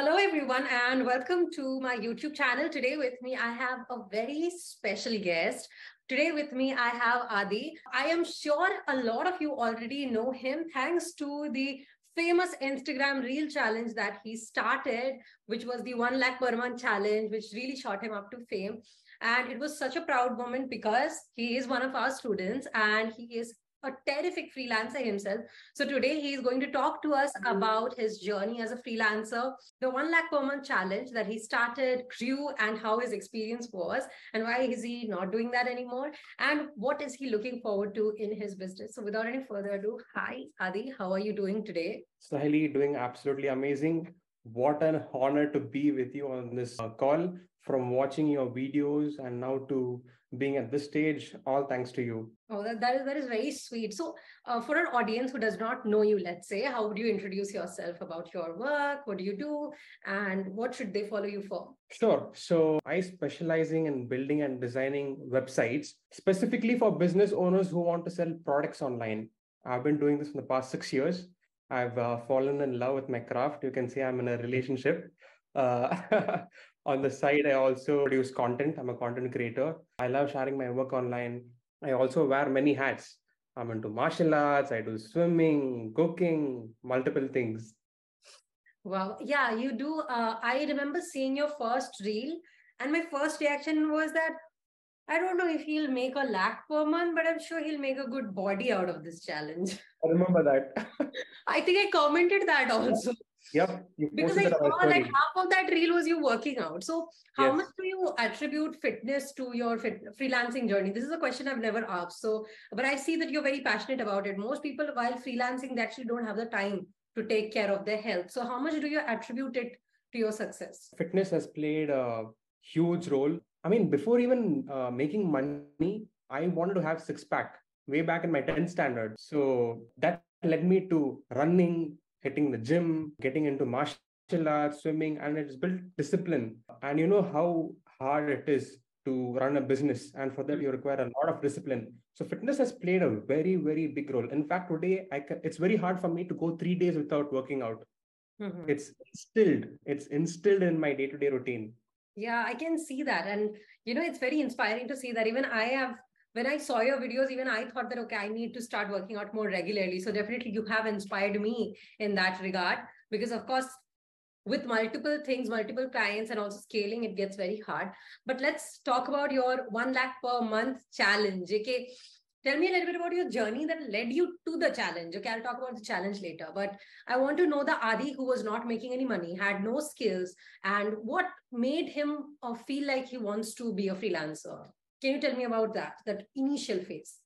Hello, everyone, and welcome to my YouTube channel. Today with me, I have a very special guest. Today with me, I have Adi. I am sure a lot of you already know him thanks to the famous Instagram Reel challenge that he started, which was the 1 lakh per month challenge, which really shot him up to fame. And it was such a proud moment because he is one of our students and he is a terrific freelancer himself. So today he is going to talk to us about his journey as a freelancer, the 1 lakh per month challenge that he started, grew, and how his experience was, and why is he not doing that anymore, and what is he looking forward to in his business. So without any further ado, hi Adi, how are you doing today? Saheli, doing absolutely amazing. What an honor to be with you on this call. From watching your videos and now to being at this stage, all thanks to you. Oh, that is very sweet. So, for an audience who does not know you, let's say, how would you introduce yourself about your work? What do you do? And what should they follow you for? Sure. So I specializing in building and designing websites specifically for business owners who want to sell products online. I've been doing this for the past 6 years. I've fallen in love with my craft. You can say I'm in a relationship. On the side, I also produce content. I'm a content creator. I love sharing my work online. I also wear many hats. I'm into martial arts. I do swimming, cooking, multiple things. Wow. Yeah, you do. I remember seeing your first reel, and my first reaction was that I don't know if he'll make a lakh per month, but I'm sure he'll make a good body out of this challenge. I remember that. I think I commented that also. Yep, you Because posted I that on my saw like story. half of that reel was you working out. So, how much Yes. do you attribute fitness to your freelancing journey? This is a question I've never asked. So, but I see that you're very passionate about it. Most people, while freelancing, they actually don't have the time to take care of their health. So, how much do you attribute it to your success? Fitness has played a huge role. I mean, before even making money, I wanted to have six pack way back in my 10th standard. So that led me to running, hitting the gym, getting into martial arts, swimming, and it's built discipline. And you know how hard it is to run a business, and for that you require a lot of discipline. So fitness has played a very, very big role. In fact, today it's very hard for me to go 3 days without working out. Mm-hmm. It's instilled in my day-to-day routine. Yeah, I can see that. And, it's very inspiring to see that even when I saw your videos, even I thought that, okay, I need to start working out more regularly. So definitely you have inspired me in that regard, because of course, with multiple things, multiple clients, and also scaling, it gets very hard. But let's talk about your 1 lakh per month challenge. Okay. Tell me a little bit about your journey that led you to the challenge. Okay, I'll talk about the challenge later. But I want to know the Adi who was not making any money, had no skills, and what made him feel like he wants to be a freelancer. Can you tell me about that initial phase?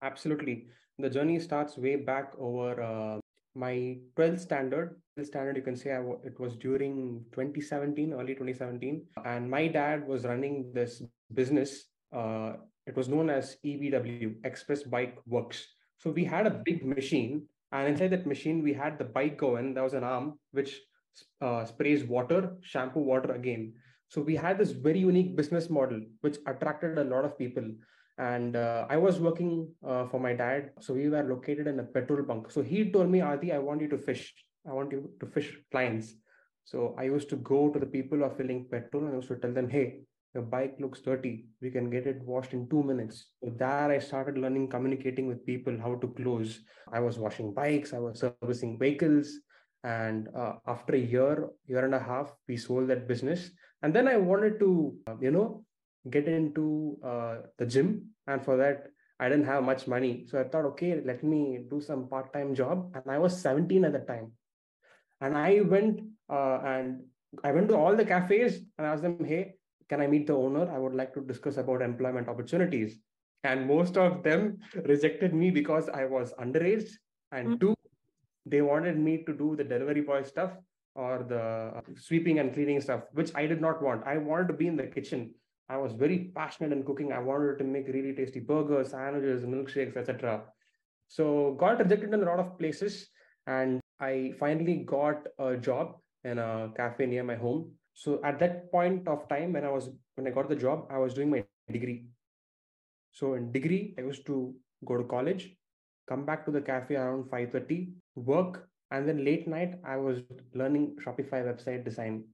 Absolutely. The journey starts way back over my 12th standard. 12th standard, you can say it was during 2017, early 2017. And my dad was running this business. It was known as EBW, Express Bike Works. So we had a big machine. And inside that machine, we had the bike going. There was an arm which sprays water, shampoo water again. So we had this very unique business model, which attracted a lot of people. And I was working for my dad. So we were located in a petrol bunk. So he told me, Adi, I want you to fish. I want you to fish clients. So I used to go to the people who are filling petrol and I used to tell them, hey, your bike looks dirty. We can get it washed in 2 minutes. So there I started learning communicating with people, how to close. I was washing bikes, I was servicing vehicles. And after a year and a half, we sold that business. And then I wanted to, get into the gym. And for that, I didn't have much money. So I thought, okay, let me do some part-time job. And I was 17 at the time. And I went to all the cafes and asked them, hey, can I meet the owner? I would like to discuss about employment opportunities. And most of them rejected me because I was underage. And two, they wanted me to do the delivery boy stuff or the sweeping and cleaning stuff, which I did not want. I wanted to be in the kitchen. I was very passionate in cooking. I wanted to make really tasty burgers, sandwiches, milkshakes, etc. So got rejected in a lot of places, and I finally got a job in a cafe near my home. So at that point of time, when I got the job, I was doing my degree. So in degree, I used to go to college, come back to the cafe around 5:30, work, And then late night, I was learning Shopify website design.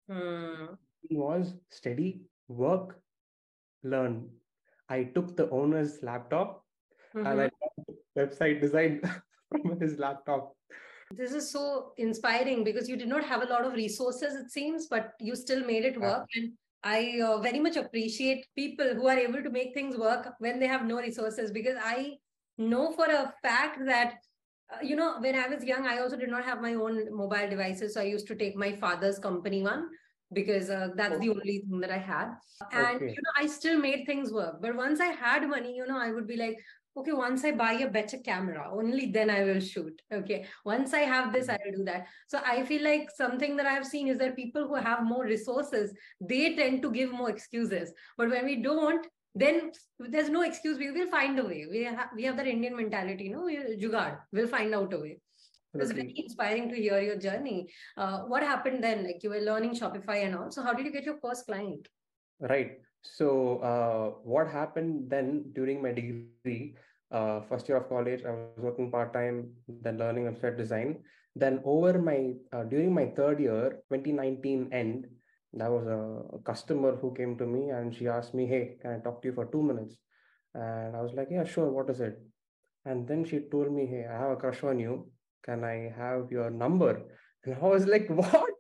It was steady, work, learn. I took the owner's laptop and I learned website design from his laptop. This is so inspiring because you did not have a lot of resources, it seems, but you still made it work. And I very much appreciate people who are able to make things work when they have no resources, because I know for a fact that, when I was young, I also did not have my own mobile devices. So I used to take my father's company one because that's the only thing that I had. And, I still made things work. But once I had money, I would be like, okay, once I buy a better camera, only then I will shoot. Okay, once I have this, I will do that. So I feel like something that I've seen is that people who have more resources, they tend to give more excuses. But when we don't, then there's no excuse. We will find a way. We have that Indian mentality, jugaad. We'll find out a way. It's very inspiring to hear your journey. What happened then? Like, you were learning Shopify and all. So how did you get your first client? Right. So what happened then during my degree, first year of college, I was working part-time, then learning website design. Then during my third year, 2019 end, there was a customer who came to me and she asked me, hey, can I talk to you for 2 minutes? And I was like, yeah, sure. What is it? And then she told me, hey, I have a crush on you. Can I have your number? And I was like, what?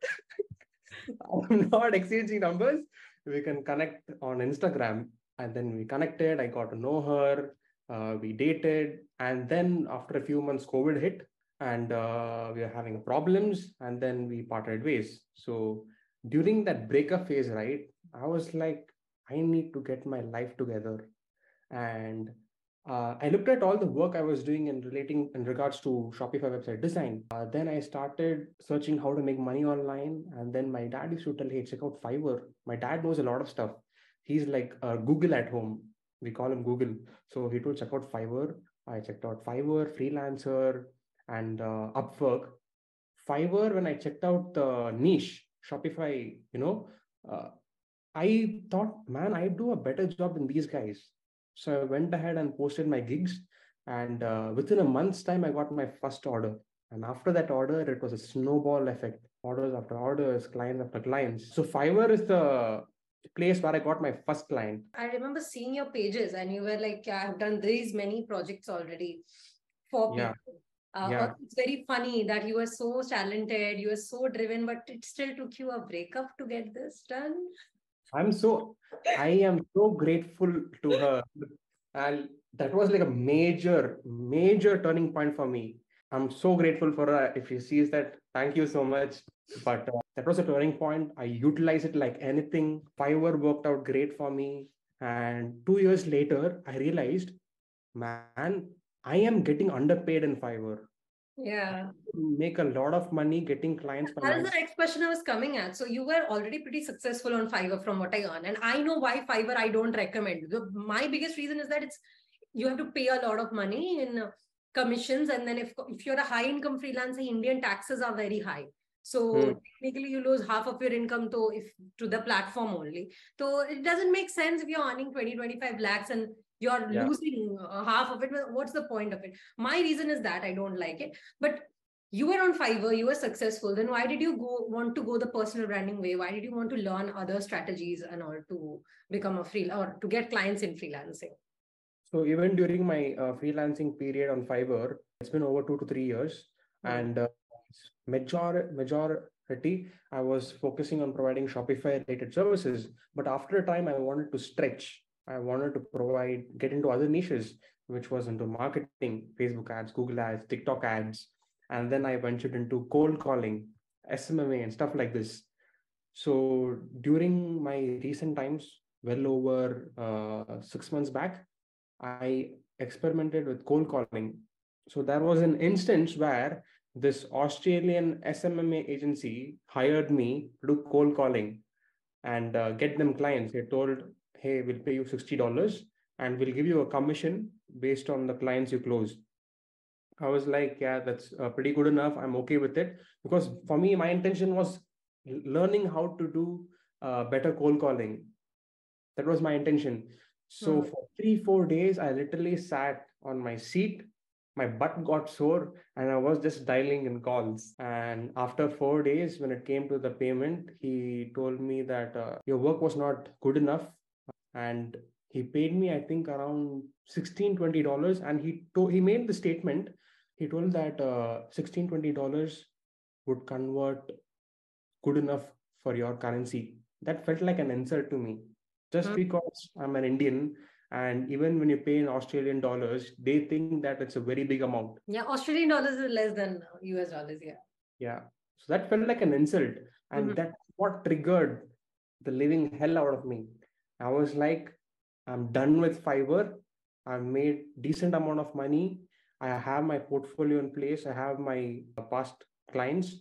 I'm not exchanging numbers. We can connect on Instagram. And then we connected. I got to know her. We dated. And then after a few months, COVID hit and we were having problems. And then we parted ways. So during that breakup phase, right, I was like, I need to get my life together. And I looked at all the work I was doing in regards to Shopify website design. Then I started searching how to make money online. And then my dad used to tell, hey, check out FIVERR. My dad knows a lot of stuff. He's like Google at home. We call him Google. So he told, check out FIVERR. I checked out FIVERR, Freelancer, and Upwork. FIVERR, when I checked out the niche, Shopify, I thought, man, I do a better job than these guys. So I went ahead and posted my gigs. And within a month's time, I got my first order. And after that order, it was a snowball effect. Orders after orders, clients after clients. So FIVERR is the place where I got my first client. I remember seeing your pages and you were like, yeah, I've done these many projects already for people. It's very funny that you were so talented, you were so driven, but it still took you a breakup to get this done. I am so grateful to her. And that was like a major, major turning point for me. I'm so grateful for her. If she sees that, thank you so much. But that was a turning point. I utilized it like anything. FIVERR worked out great for me. And 2 years later, I realized, man, I am getting underpaid in FIVERR. Yeah. Make a lot of money getting clients. That is the next question I was coming at. So you were already pretty successful on FIVERR from what I earn. And I know why FIVERR I don't recommend. My biggest reason is that you have to pay a lot of money in commissions. And then if you're a high income freelancer, Indian taxes are very high. So technically you lose half of your income to the platform only. So it doesn't make sense if you're earning 20-25 lakhs and you're losing half of it. What's the point of it? My reason is that I don't like it. But you were on FIVERR, you were successful. Then why did you want to go the personal branding way? Why did you want to learn other strategies and all to become or to get clients in freelancing? So even during my freelancing period on FIVERR, it's been over 2 to 3 years, and majority I was focusing on providing Shopify related services. But after a time, I wanted to stretch. I wanted to get into other niches, which was into marketing, Facebook ads, Google ads, TikTok ads, and then I ventured into cold calling, SMMA, and stuff like this. So during my recent times, well over 6 months back, I experimented with cold calling. So there was an instance where this Australian SMMA agency hired me to do cold calling and get them clients. They told, hey, we'll pay you $60 and we'll give you a commission based on the clients you close. I was like, yeah, that's pretty good enough. I'm okay with it. Because for me, my intention was learning how to do better cold calling. That was my intention. So for 3-4 days, I literally sat on my seat my butt got sore and I was just dialing in calls. And after 4 days, when it came to the payment, he told me that your work was not good enough. And he paid me, I think, around $16-20. And he made the statement. He told that $16-20 would convert good enough for your currency. That felt like an insult to me. Just because I'm an Indian, and even when you pay in Australian dollars, they think that it's a very big amount. Yeah, Australian dollars is less than US dollars. Yeah. Yeah. So that felt like an insult. And that's what triggered the living hell out of me. I was like, I'm done with Fiverr. I've made decent amount of money. I have my portfolio in place. I have my past clients.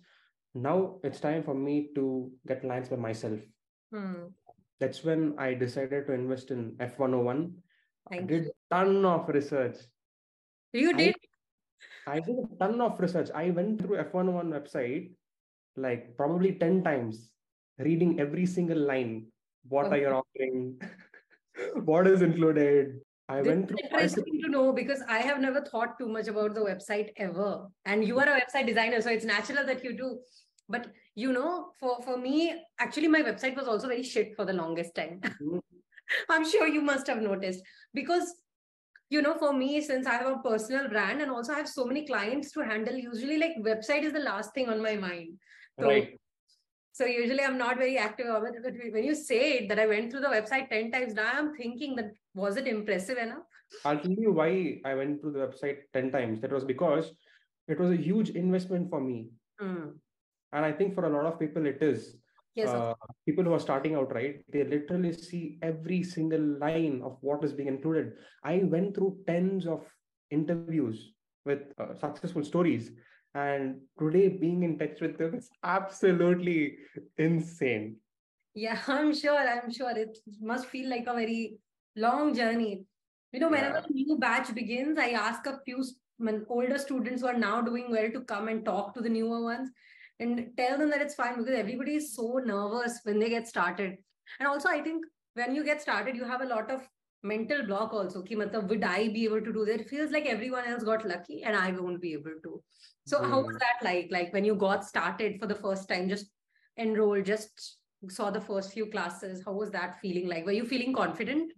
Now it's time for me to get clients by myself. That's when I decided to invest in F101. I did a ton of research. You did? I did a ton of research. I went through F101 website like probably 10 times, reading every single line. What are you offering? What is included? This is interesting to know because I have never thought too much about the website ever. And you are a website designer, so it's natural that you do. But for me, actually, my website was also very shit for the longest time. I'm sure you must have noticed because, for me, since I have a personal brand and also I have so many clients to handle, usually like website is the last thing on my mind. Right. So usually I'm not very active about it. But when you say it, that I went through the website 10 times, now I'm thinking that was it impressive enough? I'll tell you why I went through the website 10 times. That was because it was a huge investment for me. And I think for a lot of people, it is. Yes, people who are starting out, right? They literally see every single line of what is being included. I went through tens of interviews with successful stories. And today, being in touch with them is absolutely insane. Yeah, I'm sure. It must feel like a very long journey. Whenever a new batch begins, I ask a few older students who are now doing well to come and talk to the newer ones and tell them that it's fine because everybody is so nervous when they get started. And also, I think when you get started, you have a lot of mental block also. Ki, matlab, would I be able to do that? It feels like everyone else got lucky and I won't be able to. So how was that like? Like when you got started for the first time, just enrolled, just saw the first few classes, how was that feeling like? Were you feeling confident?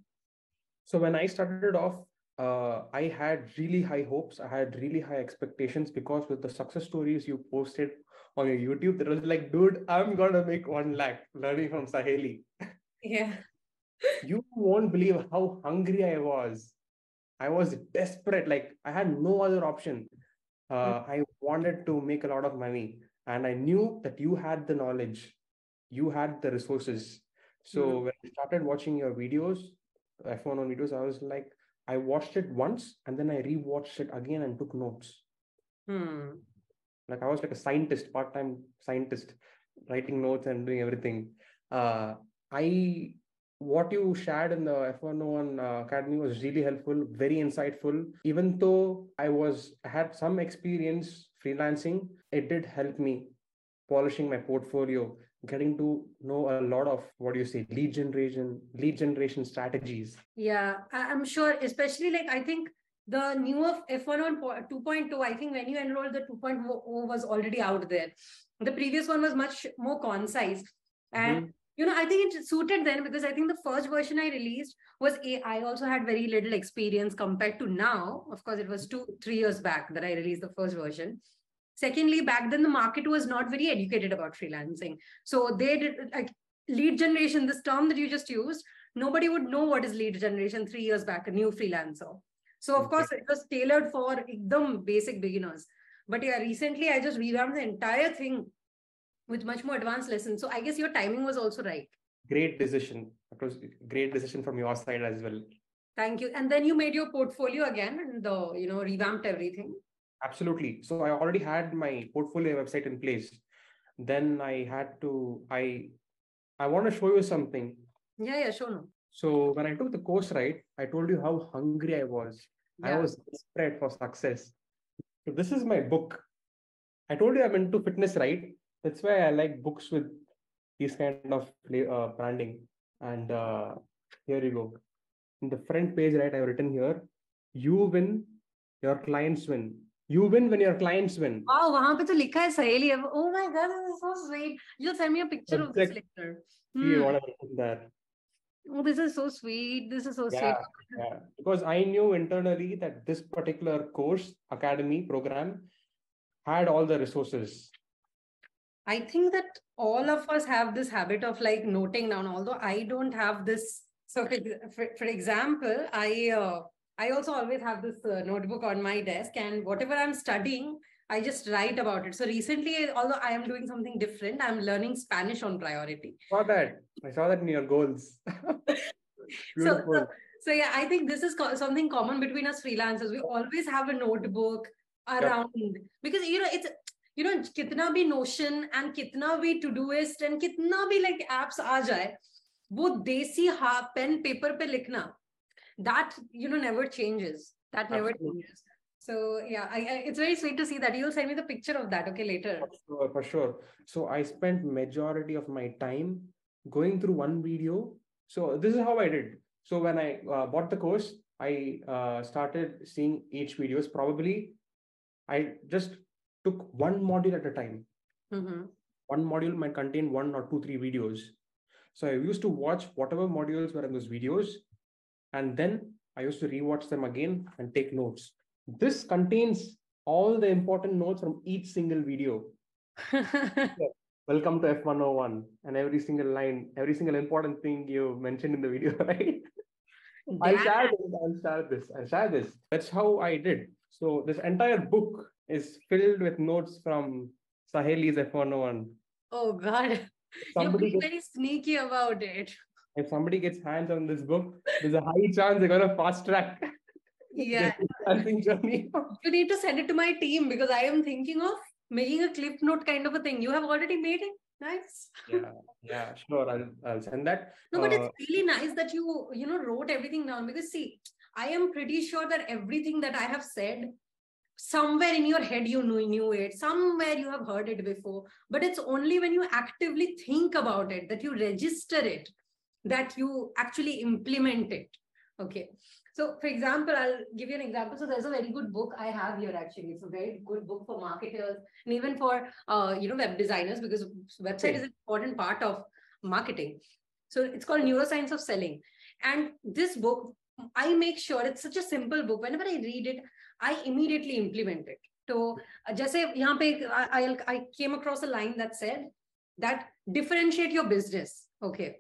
So when I started off, I had really high hopes. I had really high expectations because with the success stories you posted on your YouTube, that was like, dude, I'm gonna make 1 lakh learning from Saheli. Yeah. You won't believe how hungry I was. I was desperate. Like I had no other option. I wanted to make a lot of money, and I knew that you had the knowledge, you had the resources. So when I started watching your videos, F1 videos, I was like, I watched it once and then I rewatched it again and took notes. Like I was like a scientist, part-time scientist, writing notes and doing everything. What you shared in the F101 Academy was really helpful, very insightful. Even though I had some experience freelancing, it did help me polishing my portfolio, getting to know a lot of lead generation strategies. Yeah, I'm sure, especially like I think the newer F1 on 2.2, I think when you enrolled, the 2.0 was already out there. The previous one was much more concise. And I think it suited then because I think the first version I released was I also had very little experience compared to now. Of course, it was 2-3 years back that I released the first version. Secondly, back then the market was not very educated about freelancing. So they did like lead generation, this term that you just used, nobody would know what is lead generation 3 years back, a new freelancer. So of course it was tailored for ekdam basic beginners. But yeah, recently I just revamped the entire thing with much more advanced lessons. So I guess your timing was also right. Great decision. It was a great decision from your side as well. Thank you. And then you made your portfolio again and revamped everything. Absolutely. So I already had my portfolio website in place. Then I want to show you something. Yeah, sure. No. So when I took the course, right, I told you how hungry I was. Yeah. I was desperate for success. So this is my book. I told you I'm into fitness, right? That's why I like books with these kind of branding. And here you go. In the front page, right, I've written here, you win, your clients win. You win when your clients win. Wow, वहाँ पे तो लिखा है सहेली. Oh my God, this is so sweet. You'll send me a picture of this later. See what I put there. Oh, this is so sweet. This is so sweet. Yeah. Because I knew internally that this particular course, academy, program had all the resources. I think that all of us have this habit of like noting down, although I don't have this. So for example, I also always have this notebook on my desk, and whatever I'm studying, I just write about it. So recently, although I am doing something different, I'm learning Spanish on priority. I saw that in your goals. Beautiful. So yeah, I think this is something common between us freelancers. We always have a notebook around because it's kitna bhi Notion and kitna bhi Todoist and kitna bhi like apps aa jaye, wo desi pen paper pe likhna, that never changes. That never changes. So yeah, it's very sweet to see that. You'll send me the picture of that, okay, later. For sure. So I spent majority of my time going through one video. So this is how I did. So when I bought the course, I started seeing each videos. Probably I just took one module at a time. One module might contain 1 or 2, 3 videos. So I used to watch whatever modules were in those videos, and then I used to rewatch them again and take notes. This contains all the important notes from each single video. Welcome to F101, and every single line, every single important thing you mentioned in the video, right? I'll share this. That's how I did. So this entire book is filled with notes from Saheli's F101. Oh God, you're being very sneaky about it. If somebody gets hands on this book, there's a high chance they're going to fast track. Yeah. Journey. You need to send it to my team because I am thinking of making a clip note kind of a thing. You have already made it. Nice. Yeah, sure. I'll send that. No, but it's really nice that you wrote everything down, because see, I am pretty sure that everything that I have said, somewhere in your head you knew it, somewhere you have heard it before, but it's only when you actively think about it, that you register it, that you actually implement it. Okay. So for example, I'll give you an example. So there's a very good book I have here, actually. It's a very good book for marketers and even for, web designers, because website is an important part of marketing. So it's called Neuroscience of Selling. And this book, I make sure it's such a simple book. Whenever I read it, I immediately implement it. So I came across a line that said that differentiate your business. Okay.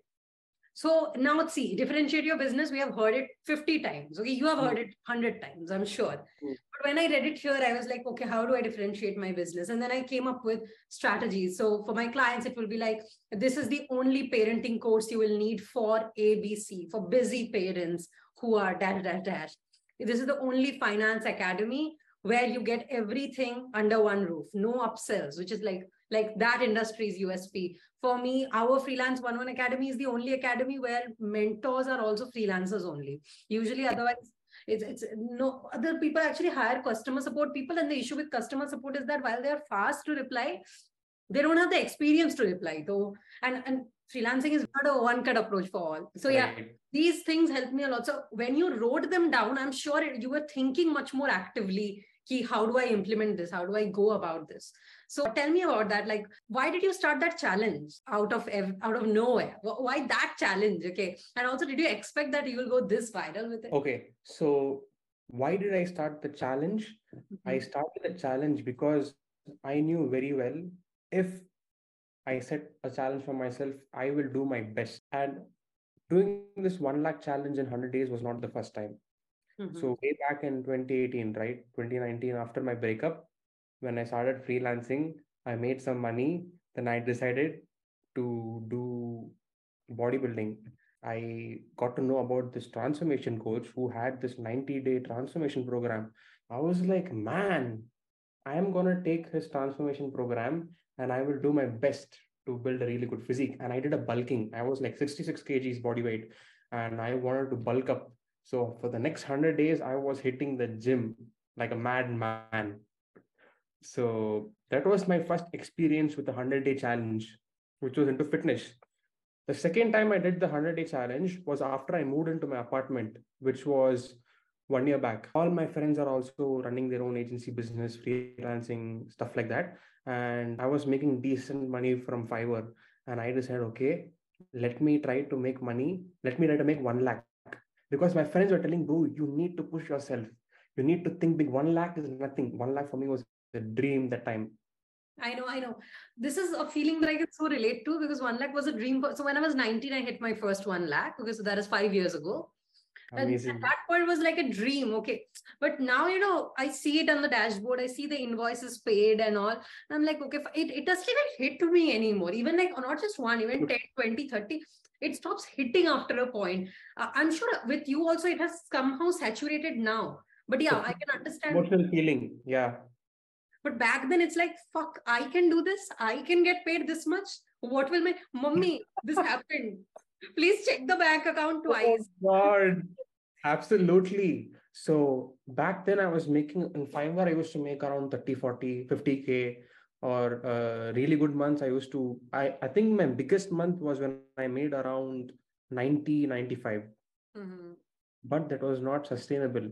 So now let's see, differentiate your business. We have heard it 50 times. Okay, you have heard it 100 times, I'm sure. But when I read it here, I was like, okay, how do I differentiate my business? And then I came up with strategies. So for my clients, it will be like, this is the only parenting course you will need for ABC, for busy parents who are dash, dash, dash. This is the only finance academy where you get everything under one roof, no upsells, which is like that industry's USP. For me, our Freelance 101 Academy is the only academy where mentors are also freelancers only. Usually, otherwise, it's no other people actually hire customer support people, and the issue with customer support is that while they are fast to reply, they don't have the experience to reply. So, and freelancing is not a one-cut approach for all. So yeah, these things help me a lot. So when you wrote them down, I'm sure you were thinking much more actively. How do I implement this? How do I go about this? So tell me about that. Like, why did you start that challenge out of nowhere? Why that challenge? Okay. And also, did you expect that you will go this viral with it? Okay. So why did I start the challenge? I started the challenge because I knew very well, if I set a challenge for myself, I will do my best. And doing this 1 lakh challenge in 100 days was not the first time. So way back in 2018, right? 2019, after my breakup, when I started freelancing, I made some money. Then I decided to do bodybuilding. I got to know about this transformation coach who had this 90-day transformation program. I was like, man, I am going to take his transformation program and I will do my best to build a really good physique. And I did a bulking. I was like 66 kgs body weight and I wanted to bulk up. So for the next 100 days, I was hitting the gym like a madman. So that was my first experience with the 100-day challenge, which was into fitness. The second time I did the 100-day challenge was after I moved into my apartment, which was 1 year back. All my friends are also running their own agency business, freelancing, stuff like that. And I was making decent money from Fiverr. And I decided, okay, let me try to make money. Let me try to make 1 lakh. Because my friends were telling, bro, you need to push yourself. You need to think big. 1 lakh is nothing. 1 lakh for me was a dream that time. I know. This is a feeling that I can so relate to because 1 lakh was a dream. So when I was 19, I hit my first 1 lakh because that is 5 years ago. And at Amazing. that point was like a dream. Okay. But now, I see it on the dashboard. I see the invoices paid and all. And I'm like, okay, it doesn't even hit to me anymore. Even like, not just one, even 10, 20, 30, it stops hitting after a point. I'm sure with you also, it has somehow saturated now. But yeah, I can understand. Emotional feeling. Yeah. But back then it's like, fuck, I can do this. I can get paid this much. What will my mommy, this happened. Please check the bank account twice. Oh God. Absolutely. So back then I was making in Fiverr, I used to make around 30, 40, 50K or really good months. I think my biggest month was when I made around 90, 95. Mm-hmm. But that was not sustainable.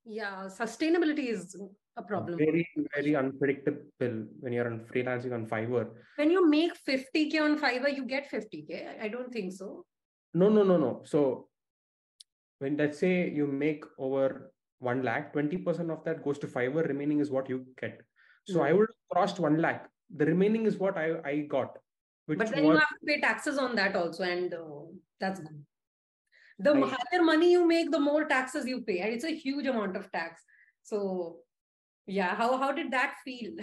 Yeah, sustainability is a problem. Very, very unpredictable when you're on freelancing on Fiverr. When you make 50K on Fiverr, you get 50K. I don't think so. No. So when let's say you make over 1 lakh, 20% of that goes to Fiverr, remaining is what you get. So I would have crossed 1 lakh. The remaining is what I got. But then you have to pay taxes on that also, and that's good. The higher money you make, the more taxes you pay, and it's a huge amount of tax. So yeah, how did that feel,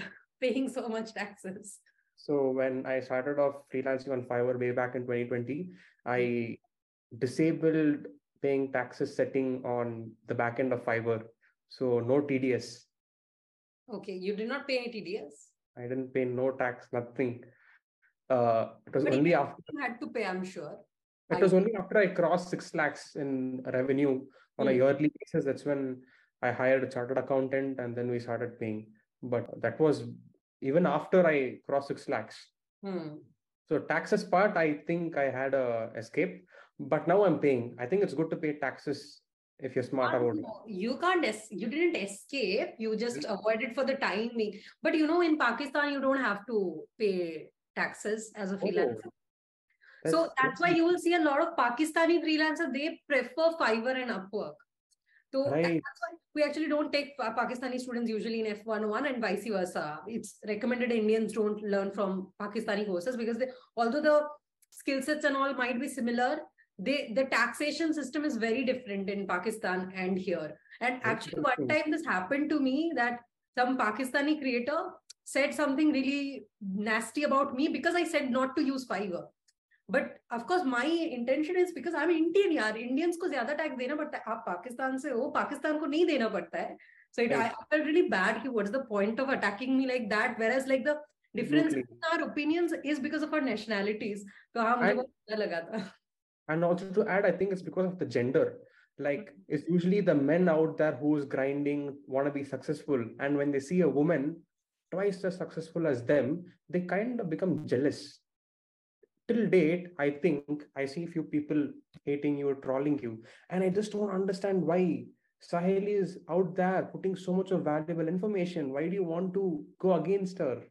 paying so much taxes? So when I started off freelancing on Fiverr way back in 2020, I disabled paying taxes setting on the back end of Fiverr. So no TDS. Okay, you did not pay any TDS? I didn't pay no tax, nothing. It was but only after you had to pay, I'm sure. It was only after I crossed 6 lakhs in revenue on a yearly basis. That's when I hired a chartered accountant and then we started paying. But that was even after I crossed 6 lakhs. So taxes part, I think I had a escape, but now I'm paying. I think it's good to pay taxes if you're smart about it. You didn't escape. You just avoided for the time being. But in Pakistan, you don't have to pay taxes as a freelancer. So that's why you will see a lot of Pakistani freelancers, they prefer Fiverr and Upwork. So that's why we actually don't take Pakistani students usually in F101 and vice versa. It's recommended Indians don't learn from Pakistani courses because although the skill sets and all might be similar, the taxation system is very different in Pakistan and here. And actually one time this happened to me that some Pakistani creator said something really nasty about me because I said not to use Fiverr. But of course, my intention is because I'm Indian, yaar. Indians को ज़्यादा tax देना पड़ता है. आप पाकिस्तान से हो, पाकिस्तान को नहीं देना पड़ता है. So I felt really bad. What's the point of attacking me like that? Whereas like the difference in our opinions is because of our nationalities. तो हाँ मुझे बहुत अच्छा लगा था. And also to add, I think it's because of the gender. Like it's usually the men out there who's grinding, want to be successful, and when they see a woman twice as successful as them, they kind of become jealous. Till date, I think I see a few people hating you, trolling you, and I just don't understand why. Saheli is out there putting so much of valuable information. Why do you want to go against her?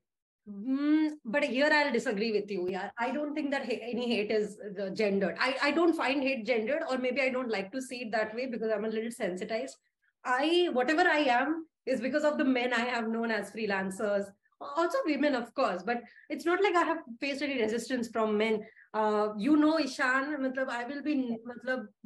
But here I'll disagree with you. Yeah, I don't think that any hate is gendered. I don't find hate gendered, or maybe I don't like to see it that way because I'm a little sensitized. Whatever I am is because of the men I have known as freelancers. Also women, of course, but it's not like I have faced any resistance from men. Ishan, I will be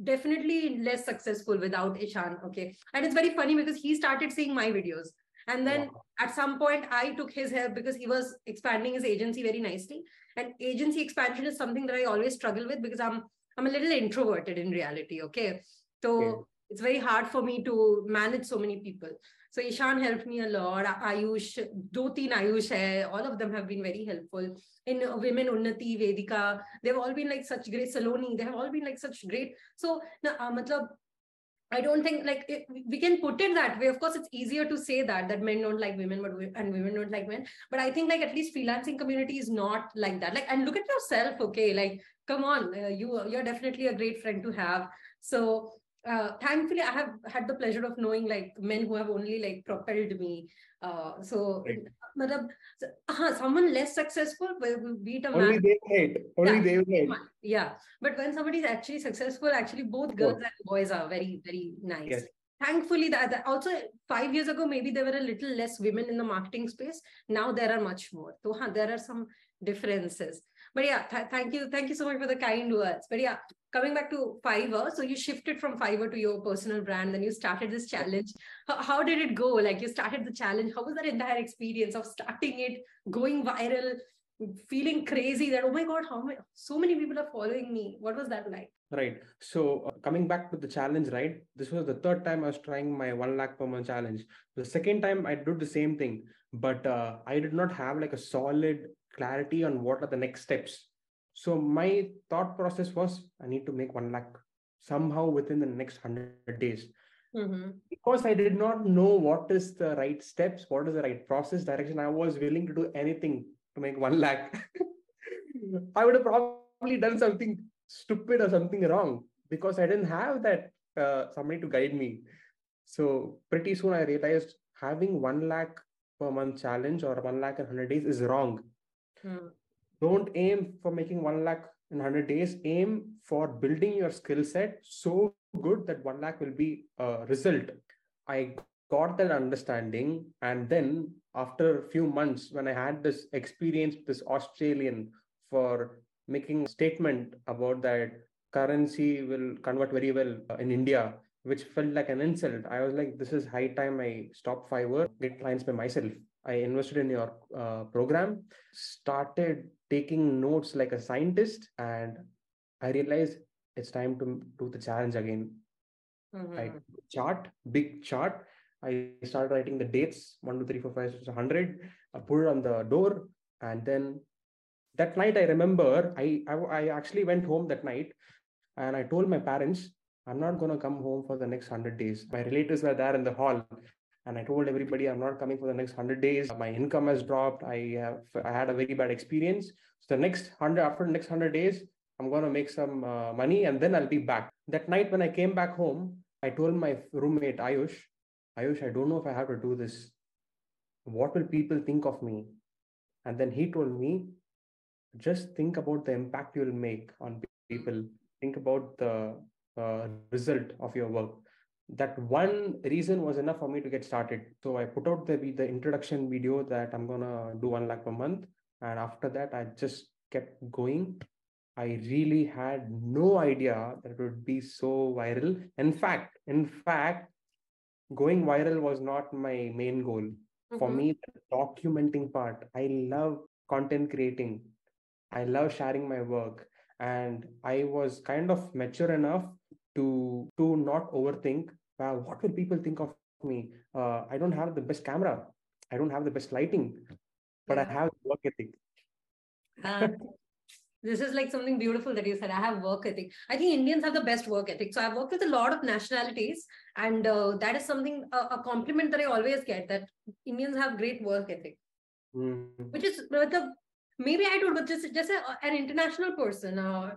definitely less successful without Ishan. Okay. And it's very funny because he started seeing my videos. And then at some point, I took his help because he was expanding his agency very nicely. And agency expansion is something that I always struggle with because I'm a little introverted in reality. Okay. So it's very hard for me to manage so many people. So Ishan helped me a lot. Ayush, Ayush hai. All of them have been very helpful. In Women Unnati, Vedika, they've all been like such great. Saloni, they have all been like such great. So, I don't think we can put it that way. Of course, it's easier to say that men don't like women, and women don't like men. But I think at least freelancing community is not like that. And look at yourself, okay? Come on, you're definitely a great friend to have. So thankfully, I have had the pleasure of knowing like men who have only like propelled me. Right. Matlab, someone less successful will beat a man. Only they right. Only Yeah, they right. yeah. But when somebody is actually successful, actually both girls Oh, and boys are very, very nice. yes. Thankfully, that also 5 years ago, maybe there were a little less women in the marketing space. Now there are much more. So there are some differences. But yeah, thank you so much for the kind words. But yeah, coming back to FIVERR, so you shifted from FIVERR to your personal brand, then you started this challenge. How did it go? Like you started the challenge. How was that entire experience of starting it, going viral, feeling crazy that, oh my God, so many people are following me? What was that like? Right. So coming back to the challenge, right? This was the third time I was trying my 1 lakh per month challenge. The second time I did the same thing, but I did not have like a solid clarity on what are the next steps. So my thought process was I need to make 1 lakh somehow within the next 100 days. Mm-hmm. Because I did not know what is the right steps, what is the right process, direction, I was willing to do anything to make 1 lakh. I would have probably done something stupid or something wrong because I didn't have that somebody to guide me. So pretty soon I realized having 1 lakh per month challenge or 1 lakh in 100 days is wrong. Don't aim for making 1 lakh in 100 days. Aim for building your skill set so good that 1 lakh will be a result. I got that understanding. And then after a few months, when I had this experience with this Australian for making a statement about that currency will convert very well in India, which felt like an insult. I was like, this is high time I stop FIVERR, get clients by myself. I invested in your program, started taking notes like a scientist, and I realized it's time to do the challenge again. I chart, big chart. I started writing the dates 1, 2, 3, 4, 5, 6, 100. I put it on the door, and then that night I remember I actually went home that night, and I told my parents I'm not gonna come home for the next 100 days. My relatives were there in the hall, and I told everybody I'm not coming for the next 100 days. My income has dropped. I had a very bad experience. So the next 100 after the next 100 days, I'm gonna make some money, and then I'll be back. That night when I came back home, I told my roommate Ayush, I don't know if I have to do this. What will people think of me? And then he told me, just think about the impact you'll make on people. Think about the result of your work. That one reason was enough for me to get started. So I put out the introduction video that I'm gonna do 1 lakh per month, and after that I just kept going. I really had no idea that it would be so viral. In fact, going viral was not my main goal. For me, the documenting part, I love content creating. I love sharing my work. And I was kind of mature enough to not overthink, wow, what will people think of me? I don't have the best camera. I don't have the best lighting, but I Yeah. have work ethic. This is like something beautiful that you said. I have work ethic. I think Indians have the best work ethic. So I've worked with a lot of nationalities, and that is something a compliment that I always get, that Indians have great work ethic, which is the maybe I don't, but just an international person.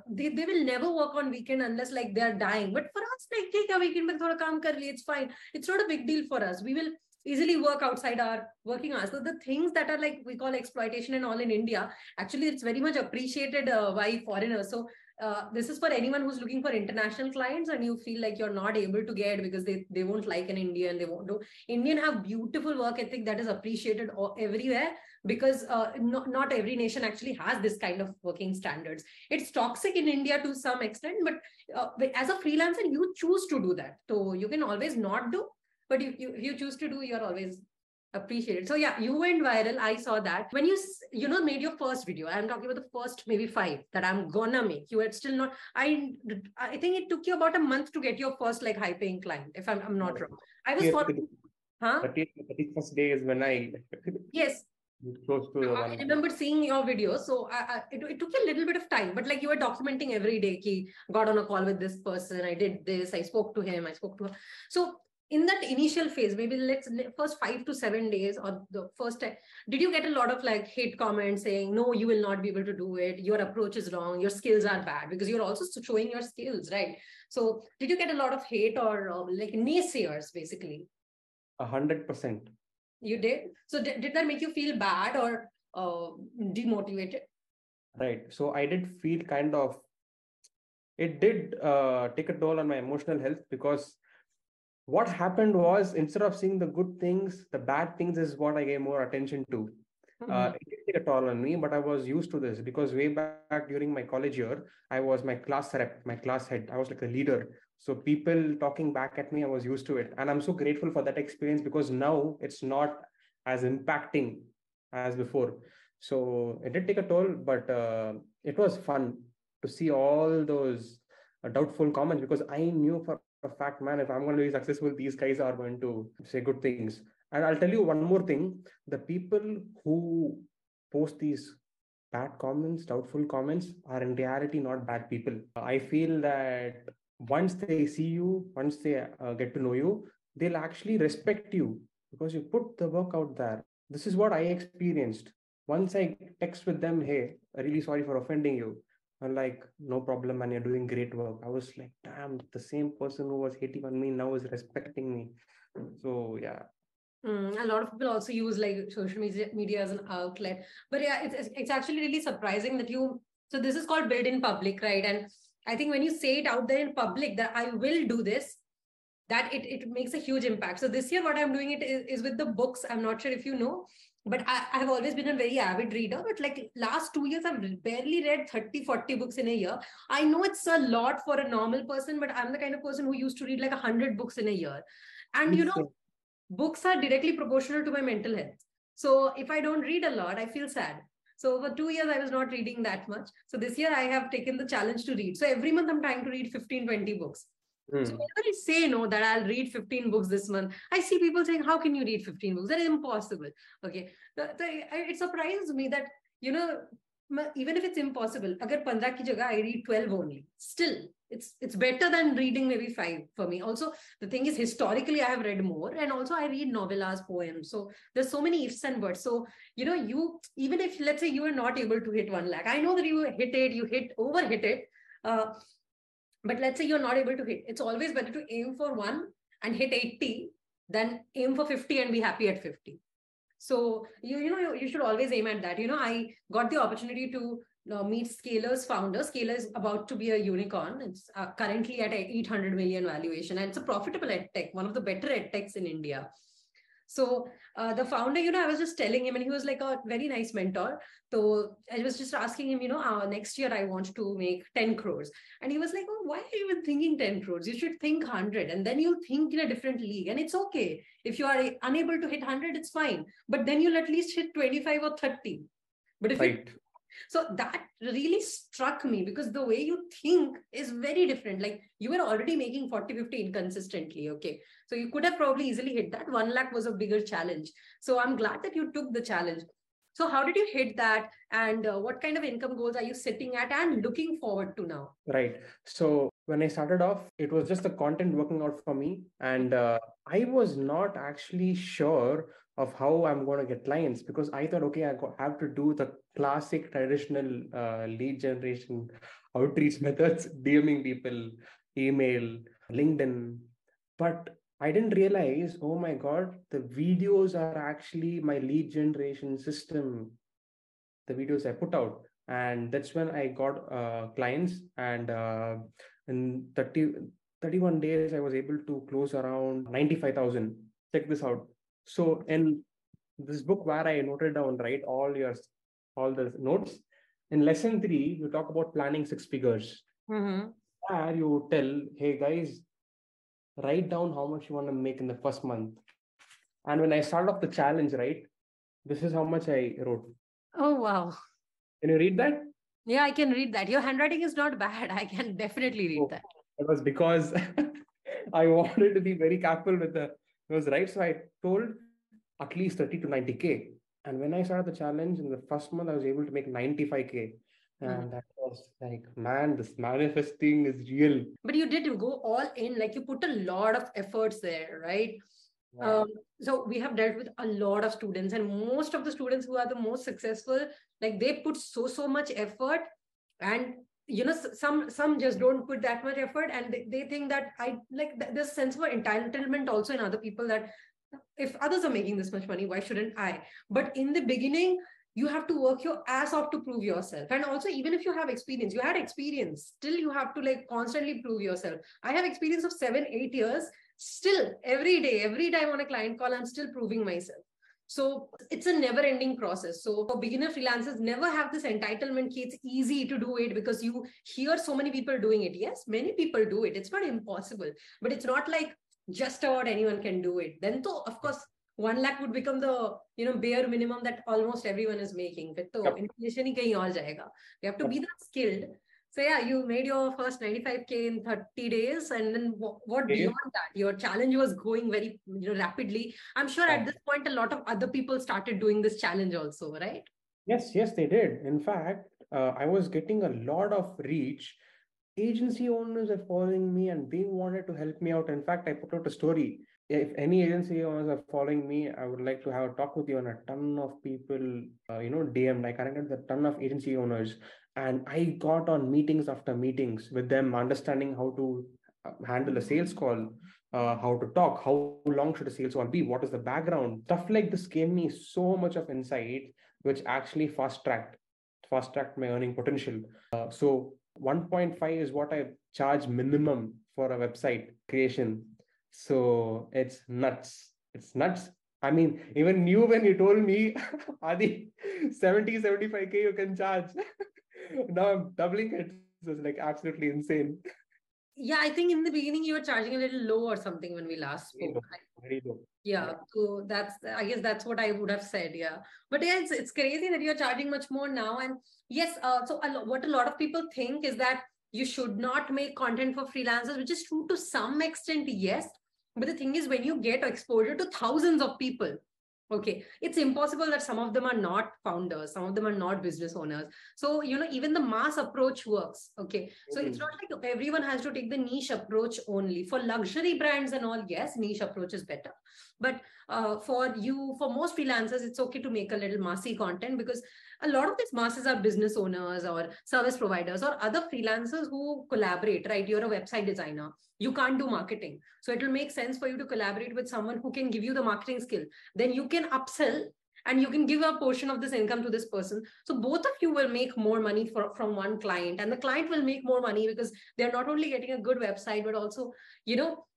They will never work on weekend unless like they are dying. But for us, like take a weekend, but thoda kaam kar liye, it's fine. It's not a big deal for us. We will easily work outside our working hours. So the things that are like we call exploitation and all in India, actually it's very much appreciated by foreigners. So this is for anyone who's looking for international clients and you feel like you're not able to get because they won't like an Indian, they won't do. Indian have beautiful work ethic that is appreciated everywhere, because not every nation actually has this kind of working standards. It's toxic in India to some extent, but as a freelancer, you choose to do that. So you can always not do, but if you choose to do, you're always appreciated. So yeah, you went viral. I saw that when you made your first video. I'm talking about the first maybe 5 that I'm gonna make. You had still not. I think it took you about a month to get your first like high paying client, if I'm not wrong. I was following, huh? 31st day is when I Yes. close to the I 1 lakh. remember seeing your videos. So it took you a little bit of time, but like you were documenting every day. Ki got on a call with this person. I did this. I spoke to him. I spoke to her. So in that initial phase, maybe let's first 5 to 7 days or the first time, did you get a lot of like hate comments saying, no, you will not be able to do it, your approach is wrong, your skills are bad, because you're also showing your skills, right? So did you get a lot of hate or like naysayers basically? 100%. You did? So did that make you feel bad or demotivated? Right. So I did feel kind of, it did take a toll on my emotional health, because what happened was, instead of seeing the good things, the bad things is what I gave more attention to. It did take a toll on me, but I was used to this, because way back during my college year, I was my class rep, my class head. I was like a leader. So people talking back at me, I was used to it. And I'm so grateful for that experience, because now it's not as impacting as before. So it did take a toll, but it was fun to see all those doubtful comments, because I knew for a fact, man, if I'm going to be successful, these guys are going to say good things. And I'll tell you one more thing. The people who post these bad comments, doubtful comments, are in reality not bad people. I feel that once they see you, once they get to know you, they'll actually respect you, because you put the work out there. This is what I experienced. Once I text with them, hey, really sorry for offending you. I'm like, no problem, man, you're doing great work. I was like, damn, the same person who was hating on me now is respecting me. So, yeah. A lot of people also use like social media as an outlet. But yeah, it's actually really surprising that you, so this is called build in public, right? And I think when you say it out there in public that I will do this, that it makes a huge impact. So this year, what I'm doing is with the books. I'm not sure if you know, but I have always been a very avid reader. But like last 2 years, I've barely read 30, 40 books in a year. I know it's a lot for a normal person, but I'm the kind of person who used to read like 100 books in a year. And you know, books are directly proportional to my mental health. So if I don't read a lot, I feel sad. So for 2 years, I was not reading that much. So this year, I have taken the challenge to read. So every month, I'm trying to read 15, 20 books. So whenever I say no, that I'll read 15 books this month, I see people saying, how can you read 15 books? That is impossible. Okay. It surprises me that, you know, even if it's impossible, agar 15 ki jagah, I read 12 only. Still, it's better than reading maybe 5 for me. Also, the thing is, historically, I have read more, and also I read novellas, poems. So there's so many ifs and buts. So, you know, you, even if, let's say you are not able to hit 1 lakh, I know that you hit it, you overhit it. But let's say you're not able to hit. It's always better to aim for 1 and hit 80 than aim for 50 and be happy at 50. So, you should always aim at that. You know, I got the opportunity to meet Scalar's founder. Scalar is about to be a unicorn. It's currently at a 800 million valuation, and it's a profitable edtech, one of the better edtechs in India. So the founder, you know, I was just telling him, and he was like a very nice mentor. So I was just asking him, you know, next year I want to make 10 crores. And he was like, oh, why are you even thinking 10 crores? You should think 100, and then you'll think in a different league. And it's okay. If you are unable to hit 100, it's fine. But then you'll at least hit 25 or 30. But if Right. So that really struck me, because the way you think is very different. Like you were already making 40, 50 inconsistently. Okay. So you could have probably easily hit that. 1 lakh was a bigger challenge. So I'm glad that you took the challenge. So how did you hit that? And what kind of income goals are you sitting at and looking forward to now? Right. So when I started off, it was just the content working out for me. And I was not actually sure of how I'm going to get clients, because I thought, okay, have to do the classic traditional lead generation outreach methods, DMing people, email, LinkedIn. But I didn't realize, oh my God, the videos are actually my lead generation system, the videos I put out. And that's when I got clients. And in 31 days, I was able to close around 95,000. Check this out. So in this book where I noted down, right, all the notes, in lesson 3, you talk about planning 6 figures. Where you tell, hey guys, write down how much you want to make in the first month. And when I started off the challenge, right, this is how much I wrote. Oh, wow. Can you read that? Yeah, I can read that. Your handwriting is not bad. I can definitely read that. It was because I wanted to be very careful with it was right. So I told at least 30 to 90K. And when I started the challenge in the first month, I was able to make 95K. And that was like, man, this manifesting is real. But you did, you go all in, like you put a lot of efforts there, right? Yeah. So we have dealt with a lot of students, and most of the students who are the most successful, like they put so much effort, and some just don't put that much effort, and they think that there's a sense of entitlement also in other people, that if others are making this much money, why shouldn't I? But in the beginning, you have to work your ass off to prove yourself. And also, even if you have experience, you had experience, still you have to like constantly prove yourself. I have experience of 7-8 years. Still, every day, every time on a client call, I'm still proving myself. So it's a never ending process. So for beginner freelancers, never have this entitlement. It's easy to do it because you hear so many people doing it. Yes, many people do it. It's not impossible, but it's not like just about anyone can do it. Then, though, of course, 1 lakh would become the bare minimum that almost everyone is making. But तो Yep. inflation ही कहीं और जाएगा. You have to Yep. be that skilled. So yeah, you made your first 95K in 30 days. And then what beyond that? Your challenge was going very rapidly. I'm sure at this point, a lot of other people started doing this challenge also, right? Yes, they did. In fact, I was getting a lot of reach. Agency owners are following me and they wanted to help me out. In fact, I put out a story. If any agency owners are following me, I would like to have a talk with you. And a ton of people, DM'd. I connected with a ton of agency owners, and I got on meetings after meetings with them, understanding how to handle a sales call, how to talk, how long should a sales call be, what is the background. Stuff like this gave me so much of insight, which actually fast tracked my earning potential. So 1.5 is what I charge minimum for a website creation. So it's nuts. It's nuts. I mean, even you, when you told me, Adi, 75K you can charge. Now I'm doubling it. So it's like absolutely insane. Yeah, I think in the beginning you were charging a little low or something when we last Very spoke. low. Very low. Yeah, so I guess that's what I would have said. Yeah, but yeah, it's crazy that you're charging much more now. And yes, so what a lot of people think is that you should not make content for freelancers, which is true to some extent, yes. But the thing is, when you get exposure to thousands of people, okay, it's impossible that some of them are not founders, some of them are not business owners. So, even the mass approach works. Okay. So it's not like everyone has to take the niche approach only. For luxury brands and all, yes, niche approach is better. But for most freelancers, it's okay to make a little massy content, because a lot of these masses are business owners or service providers or other freelancers who collaborate, right? You're a website designer. You can't do marketing. So it will make sense for you to collaborate with someone who can give you the marketing skill. Then you can upsell and you can give a portion of this income to this person. So both of you will make more money from one client, and the client will make more money because they're not only getting a good website, but also,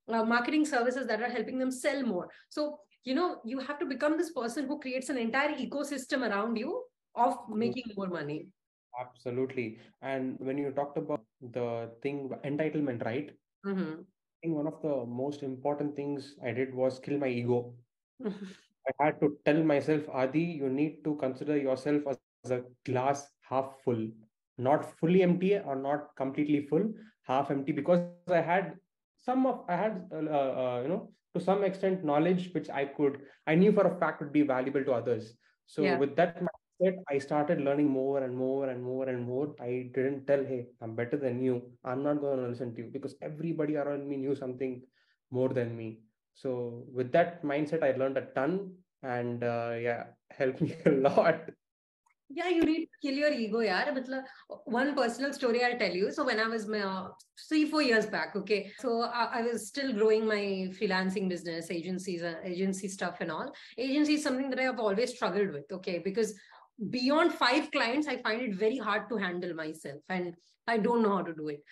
marketing services that are helping them sell more. So, you have to become this person who creates an entire ecosystem around you of making more money. Absolutely. And when you talked about the thing, entitlement, right? Mm-hmm. I think one of the most important things I did was kill my ego. I had to tell myself, Adi, you need to consider yourself as a glass half full, not fully empty or not completely full, half empty, because I had, to some extent knowledge which I knew for a fact would be valuable to others. So with that mindset, I started learning more and more and more and more. I didn't tell, hey, I'm better than you. I'm not going to listen to you, because everybody around me knew something more than me. So with that mindset, I learned a ton, and helped me a lot. Yeah, you need to kill your ego, yaar. One personal story I'll tell you. So when I was 3-4 years back, okay, so I was still growing my freelancing business, agency stuff and all. Agency is something that I have always struggled with, okay, because beyond 5 clients, I find it very hard to handle myself, and I don't know how to do it.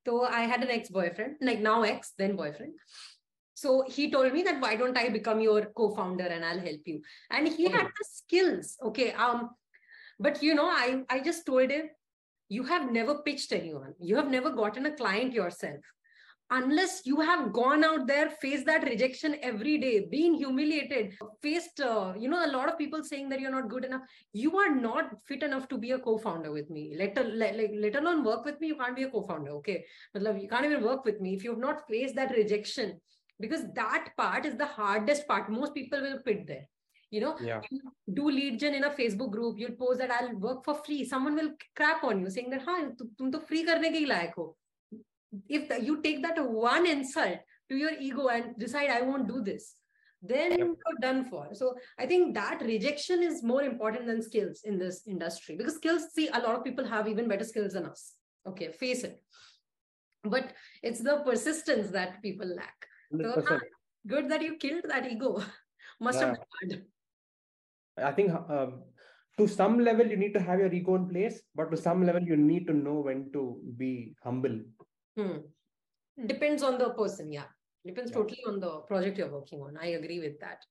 So I had an ex-boyfriend, like now ex, then boyfriend. So he told me that, why don't I become your co-founder and I'll help you? And he had the skills, okay. But I just told him, you have never pitched anyone. You have never gotten a client yourself. Unless you have gone out there, faced that rejection every day, been humiliated, faced, a lot of people saying that you're not good enough. You are not fit enough to be a co-founder with me. Let alone work with me, you can't be a co-founder, okay? You can't even work with me if you have not faced that rejection, because that part is the hardest part. Most people will quit there. Yeah. You do lead gen in a Facebook group, you'll post that I'll work for free. Someone will crap on you saying that, हाँ, तुम तो free करने के ही लायक हो. If you take that one insult to your ego and decide I won't do this, then you're done for. So I think that rejection is more important than skills in this industry, because skills, see, a lot of people have even better skills than us. Okay, face it. But it's the persistence that people lack. So good that you killed that ego. Must have been hard. I think to some level you need to have your ego in place, but to some level you need to know when to be humble. Depends on the person. Depends totally on the project you're working on. I agree with that.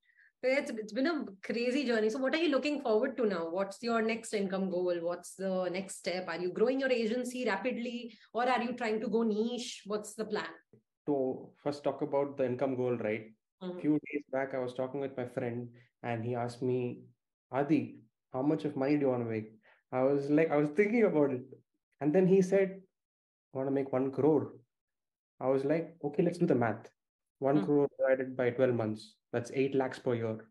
It's been a crazy journey. So what are you looking forward to now? What's your next income goal? What's the next step? Are you growing your agency rapidly, or are you trying to go niche? What's the plan? To first talk about the income goal, right? A few days back, I was talking with my friend and he asked me, Adi, how much of money do you want to make? I was thinking about it. And then he said, I want to make 1 crore. I was like, okay, let's do the math. 1 crore divided by 12 months. That's 8 lakhs per year.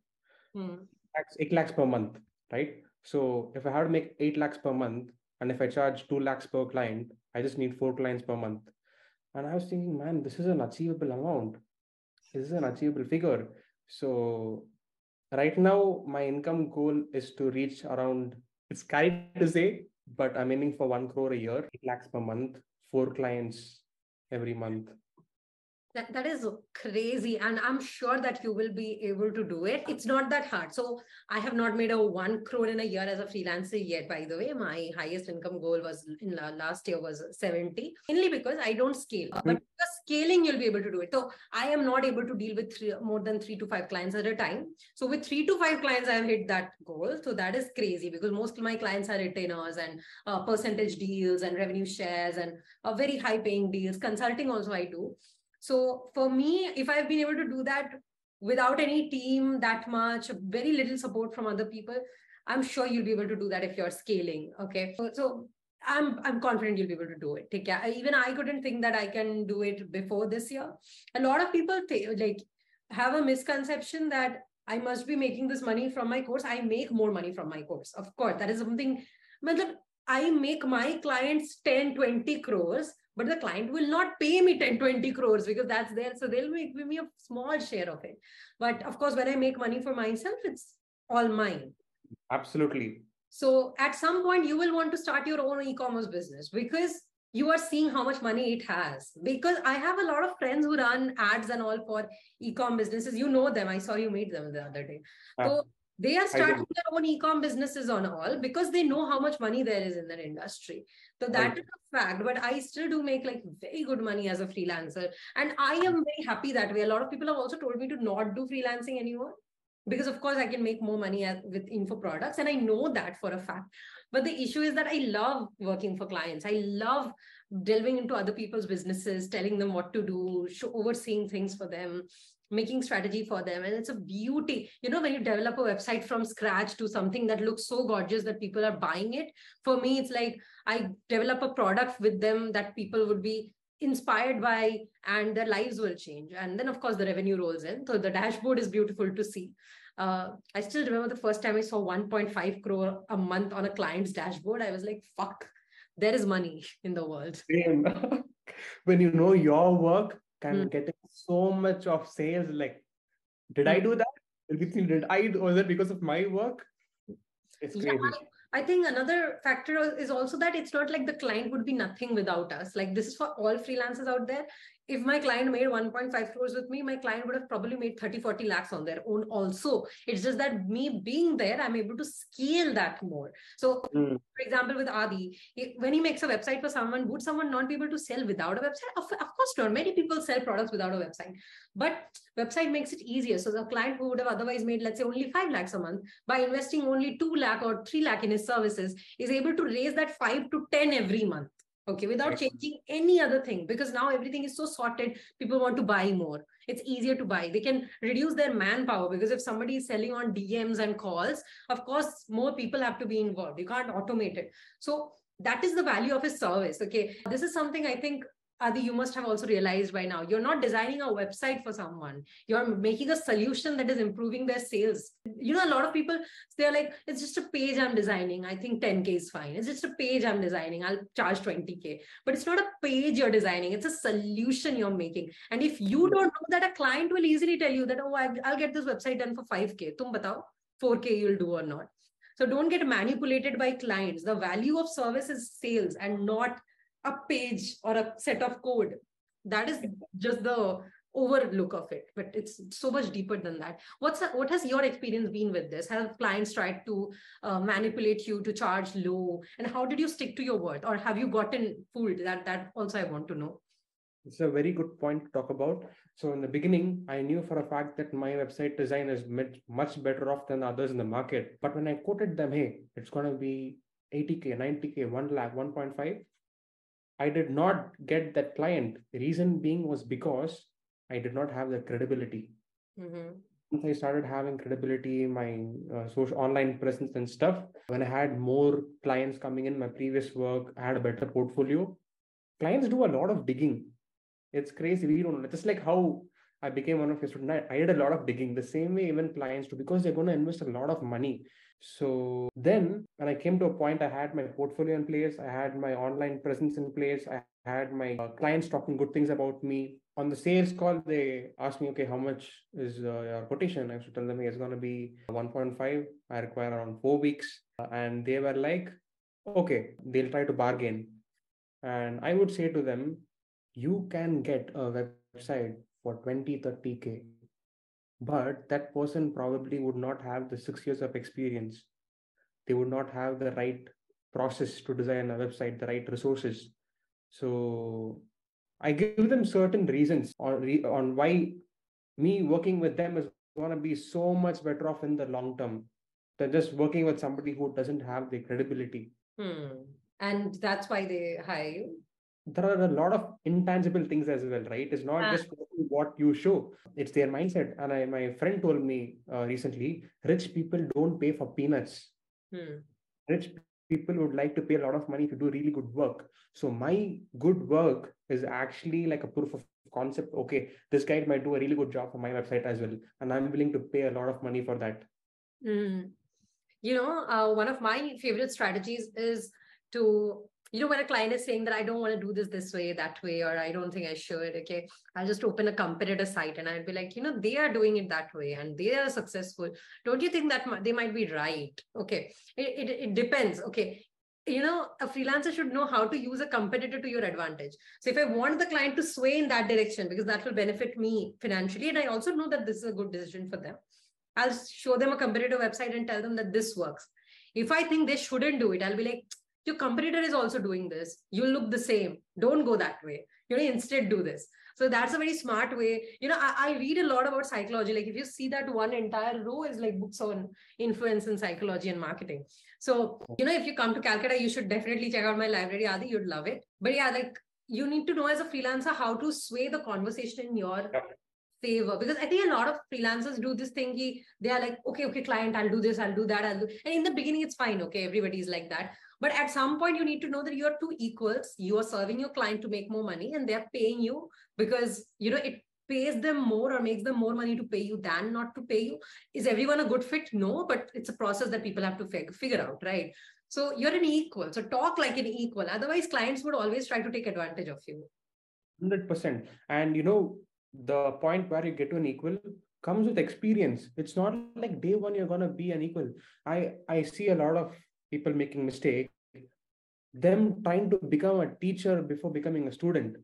8 lakhs per month, right? So if I have to make 8 lakhs per month, and if I charge 2 lakhs per client, I just need 4 clients per month. And I was thinking, man, this is an achievable amount. This is an achievable figure. So right now, my income goal is to reach around, it's scary to say, but I'm aiming for 1 crore a year, 8 lakhs per month, 4 clients every month. That is crazy. And I'm sure that you will be able to do it. It's not that hard. So I have not made a 1 crore in a year as a freelancer yet, by the way. My highest income goal was in last year was 70, mainly because I don't scale. But because scaling, you'll be able to do it. So I am not able to deal with more than 3 to 5 clients at a time. So with 3 to 5 clients, I have hit that goal. So that is crazy, because most of my clients are retainers and percentage deals and revenue shares and very high paying deals. Consulting also I do. So for me, if I've been able to do that without any team that much, very little support from other people, I'm sure you'll be able to do that if you're scaling. Okay. So I'm confident you'll be able to do it. Even I couldn't think that I can do it before this year. A lot of people have a misconception that I must be making this money from my course. I make more money from my course. Of course, that is something. I make my clients 10, 20 crores. But the client will not pay me 10, 20 crores because that's there. So they'll give me a small share of it. But of course, when I make money for myself, it's all mine. Absolutely. So at some point, you will want to start your own e-commerce business, because you are seeing how much money it has. Because I have a lot of friends who run ads and all for e-com businesses. You know them. I saw you meet them the other day. So they are starting their own e-com businesses on all because they know how much money there is in their industry. So that is a fact. But I still do make very good money as a freelancer. And I am very happy that way. A lot of people have also told me to not do freelancing anymore, because of course I can make more money with info products. And I know that for a fact. But the issue is that I love working for clients. I love delving into other people's businesses, telling them what to do, overseeing things for them, making strategy for them. And it's a beauty. When you develop a website from scratch to something that looks so gorgeous that people are buying it, for me, it's like I develop a product with them that people would be inspired by and their lives will change. And then, of course, the revenue rolls in. So the dashboard is beautiful to see. I still remember the first time I saw 1.5 crore a month on a client's dashboard. I was like, fuck, there is money in the world. When you know your work can get so much of sales, did I do that? Did I, or was it because of my work? It's crazy. I think another factor is also that it's not like the client would be nothing without us. This is for all freelancers out there. If my client made 1.5 crores with me, my client would have probably made 30, 40 lakhs on their own also. It's just that me being there, I'm able to scale that more. So, for example, with Adi, when he makes a website for someone, would someone not be able to sell without a website? Of course not. Many people sell products without a website. But website makes it easier. So the client who would have otherwise made, let's say, only 5 lakhs a month, by investing only 2 lakh or 3 lakh in his services, is able to raise that 5 to 10 every month. Okay, without changing any other thing, because now everything is so sorted. People want to buy more. It's easier to buy. They can reduce their manpower, because if somebody is selling on DMs and calls, of course, more people have to be involved. You can't automate it. So that is the value of his service. Okay, this is something I think Adi, you must have also realized by now, you're not designing a website for someone. You're making a solution that is improving their sales. You know, a lot of people, they're like, it's just a page I'm designing. I think 10K is fine. It's just a page I'm designing. I'll charge 20K. But it's not a page you're designing. It's a solution you're making. And if you don't know that, a client will easily tell you that, oh, I'll get this website done for 5K. Tum batao, 4K you'll do or not. So don't get manipulated by clients. The value of service is sales and not a page or a set of code. That is just the overlook of it, but it's so much deeper than that. What has your experience been with this? Have clients tried to manipulate you to charge low, and how did you stick to your word, or have you gotten fooled? That also I want to know. It's a very good point to talk about. So in the beginning, I knew for a fact that my website design is much better off than others in the market. But when I quoted them, hey, it's going to be 80K, 90K, 1 lakh, 1.5, I did not get that client. The reason being was because I did not have the credibility. Mm-hmm. Once I started having credibility, my social online presence and stuff, when I had more clients coming in my previous work, I had a better portfolio. Clients do a lot of digging. It's crazy. We don't know. Just like how I became one of your students, I did a lot of digging. The same way even clients do, because they're going to invest a lot of money. So then when I came to a point, I had my portfolio in place, I had my online presence in place, I had my clients talking good things about me. On the sales call, they asked me, okay, how much is your quotation? I should tell them it's going to be 1.5. I require around 4 weeks. And they were like, okay, they'll try to bargain. And I would say to them, you can get a website for 20, 30K. But that person probably would not have the 6 years of experience. They would not have the right process to design a website, the right resources. So I give them certain reasons on why me working with them is going to be so much better off in the long term than just working with somebody who doesn't have the credibility. And that's why they hire you. There are a lot of intangible things as well, right? It's not just what you show, it's their mindset. And my friend told me recently, rich people don't pay for peanuts. Rich people would like to pay a lot of money to do really good work. So my good work is actually like a proof of concept. Okay, this guy might do a really good job for my website as well, and I'm willing to pay a lot of money for that. You know, one of my favorite strategies is to, you know, when a client is saying that I don't want to do this way, that way, or I don't think I should, okay, I'll just open a competitor site and I'll be like, you know, they are doing it that way and they are successful. Don't you think that they might be right? Okay, it depends. Okay, you know, a freelancer should know how to use a competitor to your advantage. So if I want the client to sway in that direction, because that will benefit me financially, and I also know that this is a good decision for them, I'll show them a competitor website and tell them that this works. If I think they shouldn't do it, I'll be like, your competitor is also doing this. You look the same. Don't go that way. You know, instead do this. So that's a very smart way. You know, I read a lot about psychology. Like if you see that one entire row is like books on influence in psychology and marketing. So, you know, if you come to Calcutta, you should definitely check out my library, Adi. You'd love it. But yeah, like you need to know as a freelancer how to sway the conversation in your favor, because I think a lot of freelancers do this thing. They are like, okay, client, I'll do this, I'll do that, and in the beginning it's fine. Okay, everybody's like that. But at some point you need to know that you are two equals. You are serving your client to make more money and they're paying you because, you know, it pays them more or makes them more money to pay you than not to pay you. Is everyone a good fit? No, but it's a process that people have to figure out, right? So you're an equal. So talk like an equal. Otherwise, clients would always try to take advantage of you. 100%. And you know, the point where you get to an equal comes with experience. It's not like day one you're going to be an equal. I see a lot of people making mistakes, them trying to become a teacher before becoming a student,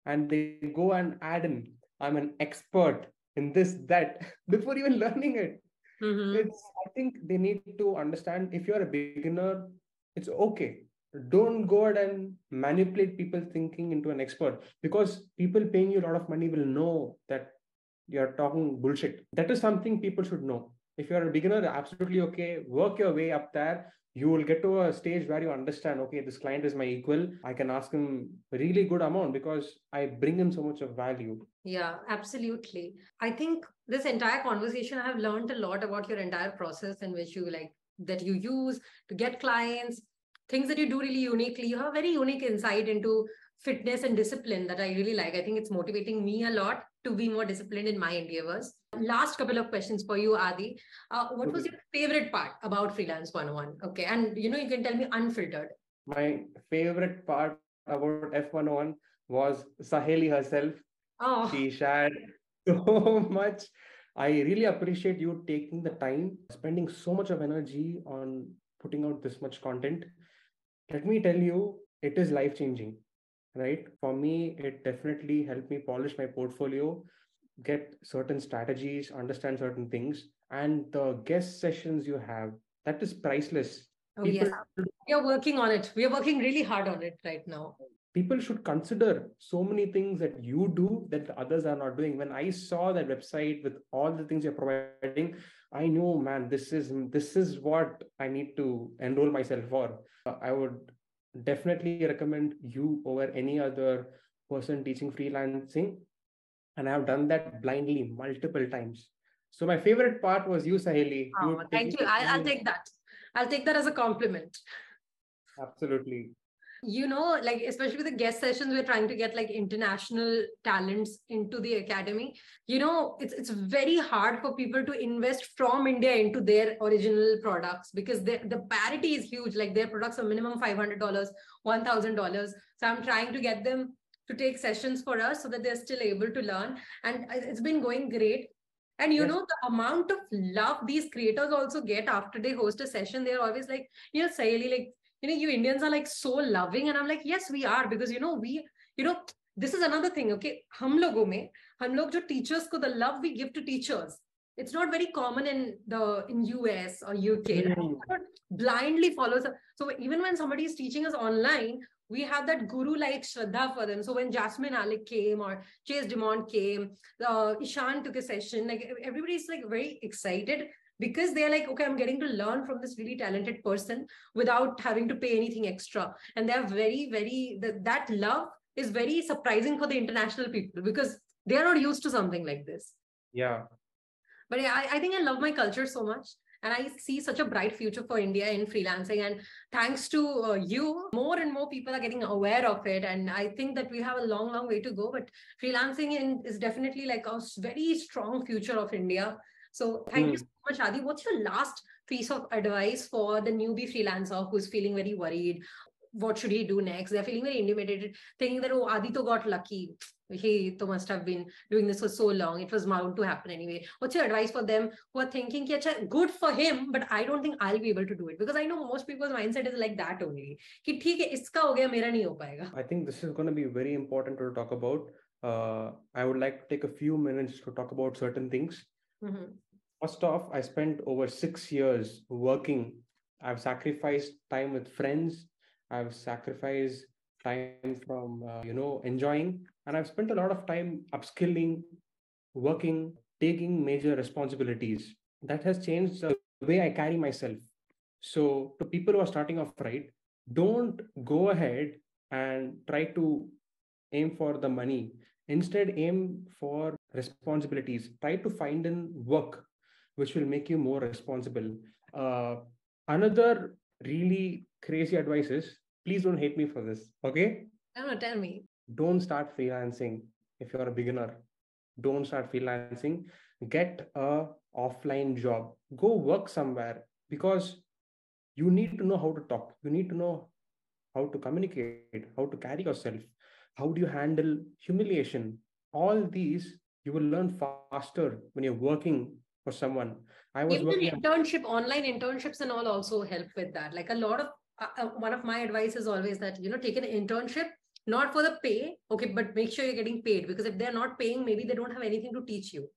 and they go and add in, I'm an expert in this, that, before even learning it. I think they need to understand, if you're a beginner, it's okay. Don't go ahead and manipulate people thinking into an expert, because people paying you a lot of money will know that you're talking bullshit. That is something people should know. If you're a beginner, absolutely okay. Work your way up there. You will get to a stage where you understand, okay, this client is my equal. I can ask him a really good amount because I bring him so much of value. Yeah, absolutely. I think this entire conversation, I have learned a lot about your entire process in which you that you use to get clients, things that you do really uniquely. You have a very unique insight into fitness and discipline that I really like. I think it's motivating me a lot to be more disciplined in my endeavors. Last couple of questions for you, Adi. What was your favorite part about Freelance 101? Okay. And you can tell me unfiltered. My favorite part about F101 was Saheli herself. Oh. She shared so much. I really appreciate you taking the time, spending so much of energy on putting out this much content. Let me tell you, it is life changing, right? For me, it definitely helped me polish my portfolio, get certain strategies, understand certain things, and the guest sessions you have, that is priceless. Oh, yes. We are working on it. We are working really hard on it right now. People should consider so many things that you do that others are not doing. When I saw that website with all the things you're providing, I knew, man, this is what I need to enroll myself for. I would definitely recommend you over any other person teaching freelancing. And I've done that blindly multiple times. So my favorite part was you, Saheli. Oh, thank you. I'll take that. I'll take that as a compliment. Absolutely. Like especially with the guest sessions, we're trying to get like international talents into the academy. It's very hard for people to invest from India into their original products because the parity is huge. Like their products are minimum $500, $1,000. So I'm trying to get them to take sessions for us so that they're still able to learn. And it's been going great. And the amount of love these creators also get after they host a session, they're always like, Saheli, like, you Indians are like so loving. And I'm like, yes, we are. Because, this is another thing. Okay. Hum log jo teachers ko, the love we give to teachers, it's not very common in US or UK. Right? Blindly follows. So even when somebody is teaching us online, we have that guru-like Shraddha for them. So when Jasmine Alec came or Chase Dumont came, Ishan took a session, like everybody's like very excited because they're like, okay, I'm getting to learn from this really talented person without having to pay anything extra. And they're very, very, that love is very surprising for the international people because they're not used to something like this. Yeah. But yeah, I think I love my culture so much. And I see such a bright future for India in freelancing. And thanks to you, more and more people are getting aware of it. And I think that we have a long, long way to go. But freelancing is definitely like a very strong future of India. So thank you so much, Adi. What's your last piece of advice for the newbie freelancer who's feeling very worried? What should he do next? They're feeling very intimidated, thinking that, oh, Adi to got lucky. He must have been doing this for so long. It was bound to happen anyway. What's your advice for them who are thinking, good for him, but I don't think I'll be able to do it? Because I know most people's mindset is like that only. Ki, theek hai, iska ho gaya, mera nahi ho payega. I think this is going to be very important to talk about. I would like to take a few minutes to talk about certain things. First off, I spent over 6 years working. I've sacrificed time with friends. I've sacrificed time from, enjoying. And I've spent a lot of time upskilling, working, taking major responsibilities. That has changed the way I carry myself. So to people who are starting off right, don't go ahead and try to aim for the money. Instead, aim for responsibilities. Try to find in work which will make you more responsible. Another really crazy advice is, please don't hate me for this, okay? No, tell me. Don't start freelancing if you're a beginner. Don't start freelancing. Get a offline job. Go work somewhere because you need to know how to talk. You need to know how to communicate, how to carry yourself. How do you handle humiliation? All these you will learn faster when you're working for someone. I was even working internship, online internships and all also help with that. Like a lot of one of my advice is always that take an internship, not for the pay, okay, but make sure you're getting paid, because if they're not paying, maybe they don't have anything to teach you.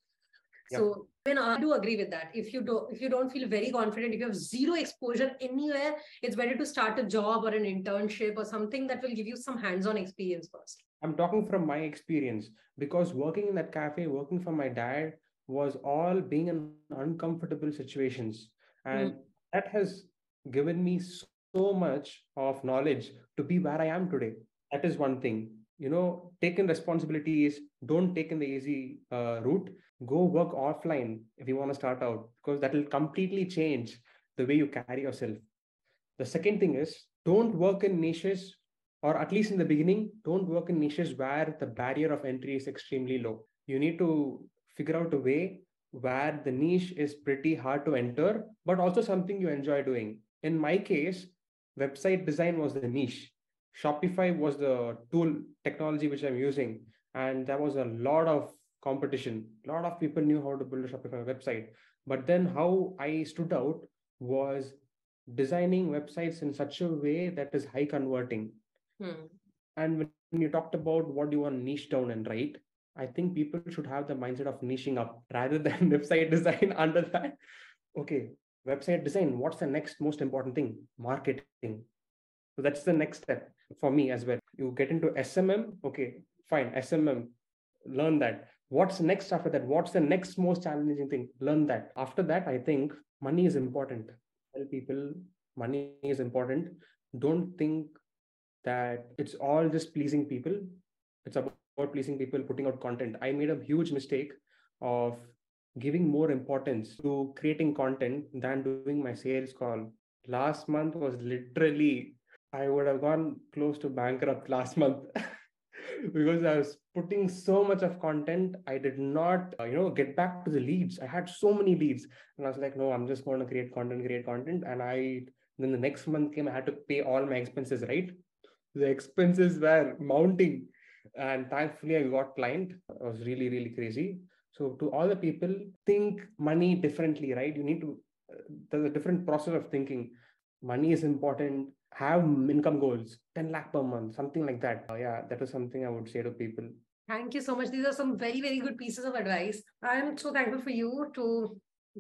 So I do agree with that. If you don't feel very confident, if you have zero exposure anywhere, it's better to start a job or an internship or something that will give you some hands-on experience first. I'm talking from my experience, because working in that cafe, working for my dad, was all being in uncomfortable situations. And that has given me so much of knowledge to be where I am today. That is one thing. Taking responsibilities, don't take in the easy route. Go work offline if you want to start out, because that will completely change the way you carry yourself. The second thing is, don't work in niches or at least in the beginning, don't work in niches where the barrier of entry is extremely low. You need to figure out a way where the niche is pretty hard to enter, but also something you enjoy doing. In my case, website design was the niche. Shopify was the tool technology which I'm using. And there was a lot of competition. A lot of people knew how to build a Shopify website. But then how I stood out was designing websites in such a way that is high converting. And when you talked about what you want to niche down and right, I think people should have the mindset of niching up rather than website design under that. Okay, website design, what's the next most important thing? Marketing. So that's the next step for me as well. You get into SMM, okay, fine, SMM, learn that. What's next after that? What's the next most challenging thing? Learn that. After that, I think money is important. Tell people money is important. Don't think that it's all just pleasing people. It's about pleasing people, putting out content. I made a huge mistake of giving more importance to creating content than doing my sales call. Last month was literally, I would have gone close to bankrupt last month because I was putting so much of content. I did not, get back to the leads. I had so many leads, and I was like, no, I'm just going to create content. And then the next month came, I had to pay all my expenses, right? The expenses were mounting, and thankfully I got client. It was really, really crazy. So to all the people, think money differently, right? You need to, there's a different process of thinking. Money is important. Have income goals, 10 lakh per month, something like that. Yeah, that is something I would say to people. Thank you so much. These are some very, very good pieces of advice. I'm so thankful for you to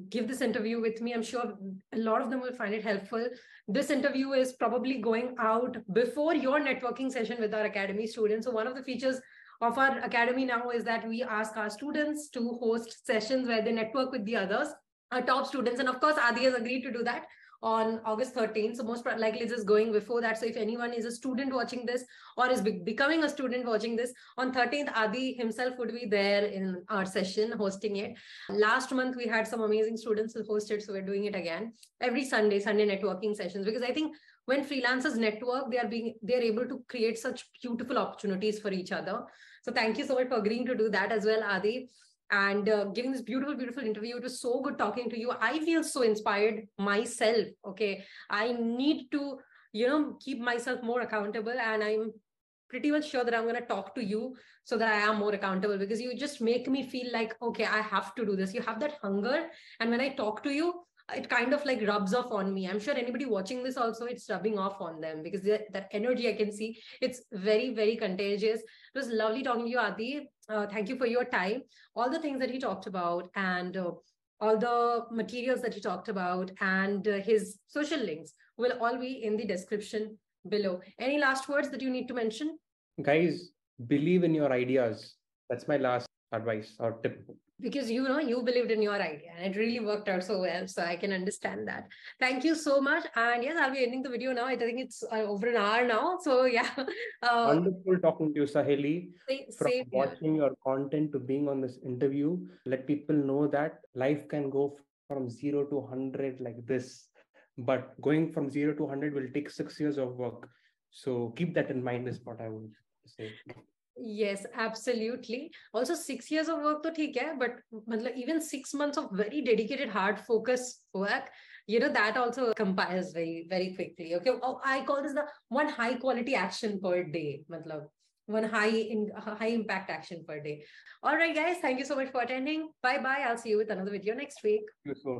give this interview with me. I'm sure a lot of them will find it helpful. This interview is probably going out before your networking session with our academy students. So one of the features of our academy now is that we ask our students to host sessions where they network with the others, our top students. And of course, Adi has agreed to do that on August 13th. So most likely this is going before that. So if anyone is a student watching this or is becoming a student watching this, on 13th, Adi himself would be there in our session hosting it. Last month, we had some amazing students who hosted. So we're doing it again every Sunday networking sessions, because I think when freelancers network, they're able to create such beautiful opportunities for each other. So thank you so much for agreeing to do that as well, Adi, and giving this beautiful, beautiful interview. It was so good talking to you. I feel so inspired myself. Okay. I need to, keep myself more accountable. And I'm pretty much sure that I'm going to talk to you so that I am more accountable, because you just make me feel like, okay, I have to do this. You have that hunger. And when I talk to you, it kind of like rubs off on me. I'm sure anybody watching this also, it's rubbing off on them, because that energy I can see, it's very, very contagious. It was lovely talking to you, Adi. Thank you for your time. All the things that he talked about, and all the materials that he talked about, and his social links will all be in the description below. Any last words that you need to mention? Guys, believe in your ideas. That's my last advice or tip. Because you believed in your idea and it really worked out so well. So I can understand that. Thank you so much. And yes, I'll be ending the video now. I think it's over an hour now. So yeah. Wonderful talking to you, Saheli. From Same watching your content to being on this interview, let people know that life can go from 0 to 100 like this. But going from 0 to 100 will take 6 years of work. So keep that in mind is what I would say. Yes, absolutely. Also, 6 years of work to theek hai, but even 6 months of very dedicated, hard focus work, that also compiles very, very quickly. Okay. Oh, I call this the one high quality action per day. One high impact action per day. All right, guys. Thank you so much for attending. Bye bye. I'll see you with another video next week. Thank you so